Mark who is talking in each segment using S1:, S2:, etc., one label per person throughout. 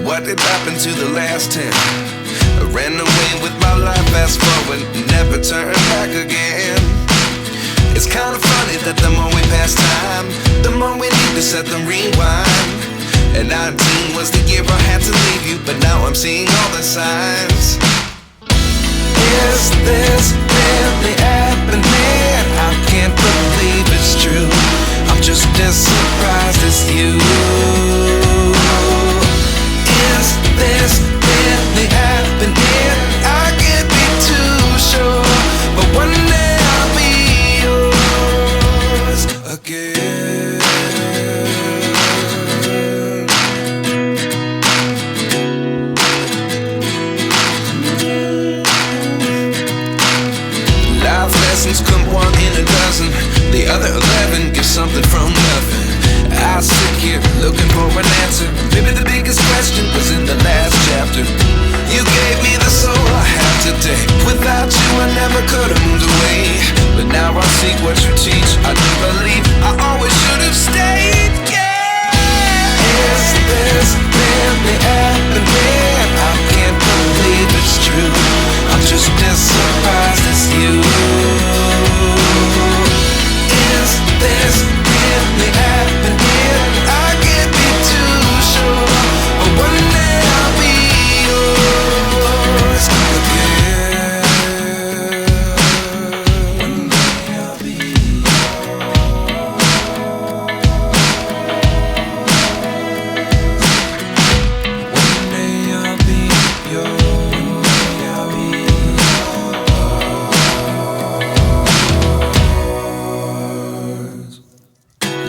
S1: What did happen to the last 10? I ran away with my life, fast forward, never turn back again. It's kinda funny that the more we pass time, the more we need to set them rewind. And 19 was the year I had to leave you, but now I'm seeing all the signs. Is this really happening? I can't believe it's true. I'm just as surprised as you. Is this really happening? I can't be too sure, but one day I'll be yours again. Life lessons come one in a dozen. The other 11 give something from nothing. I sit here looking for an answer. Maybe the biggest question was in the last chapter. You gave me the soul I have today. Without you I never could have moved away. But now I see what you teach. I do believe I always should have stayed. Yeah. Is this really happening? I can't believe it's true. I'm just as surprised as you. Is this really happening? I can't be too sure, but one day I'll be yours again. One day I'll be One day I'll be yours. I'll be yours.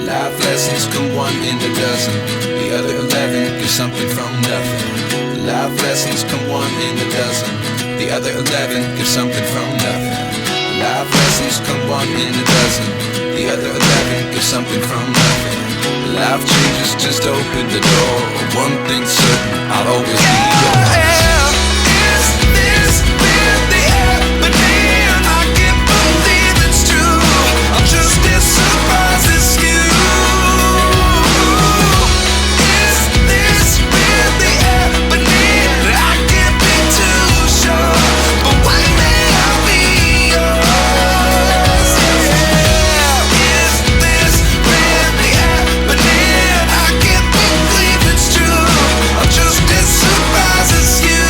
S1: Life lessons come one in a dozen. The other 11 give something from nothing. Life lessons come one in a dozen. The other 11 give something from nothing. Life lessons come one in a dozen. The other 11 give something from nothing. Life changes, just open the door. One thing's certain, I'll always be yours. Is this really happening? I can't believe it's true. I'm just as surprised as you. Is this really happening? I can't be too sure, but one day I'll be yours. Yeah. Is this really happening? I can't believe it's true. I'm just as surprised as you.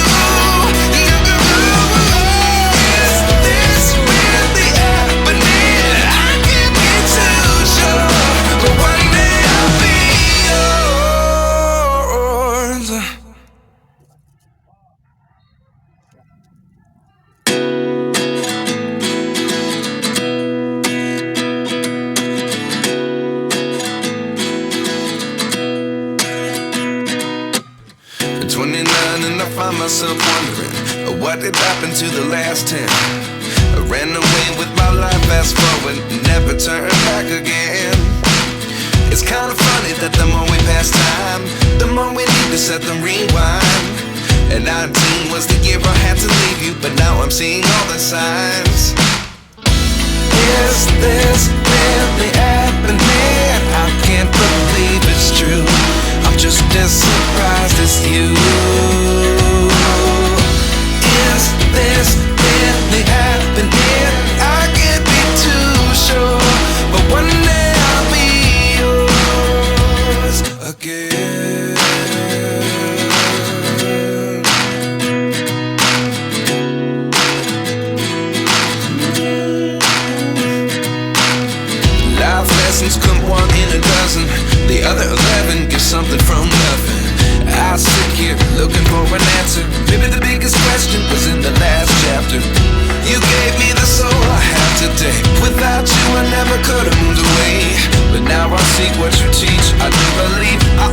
S1: Is this really happening? I can't be too sure, but one day I'll be yours. 29 and I find myself wondering, what did happen to the last 10? I ran away with my life, fast forward, never turn back again. It's kinda funny that the more we pass time, the more we need to set them rewind. And 19 was the year I had to leave you, but now I'm seeing all the signs. Is this really happening? I can't believe it's true. I'm just as surprised as you. Is this really happening? I can't be too sure, but one day I'll be yours again. Life lessons come one in a dozen. The other 11 give something from nothing. I sit here looking for an answer. Maybe the biggest question was in the last chapter. You gave me the soul I have today. Without you I never could have moved away. But now I see what you teach. I do believe I